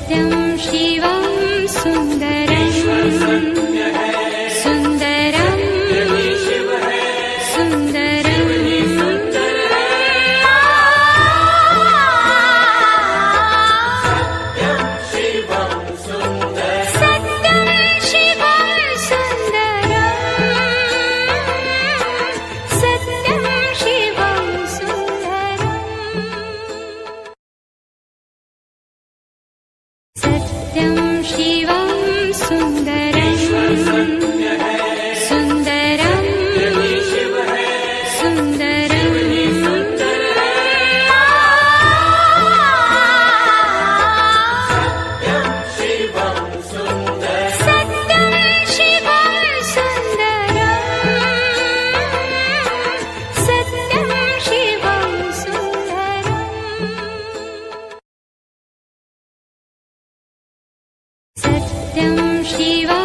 सत्यं शिवं सुन्दरं सुन्दरं सुन्दरं सत्यं शिवं सुन्दरं सत्यं शिवं सुन्दरं सत्यं शिवं सुन्दरं सुन्दरं सुन्दरं सत्यं शिवं सुन्दरं सत्यं शिवं सुन्दरं सत्यं शिवं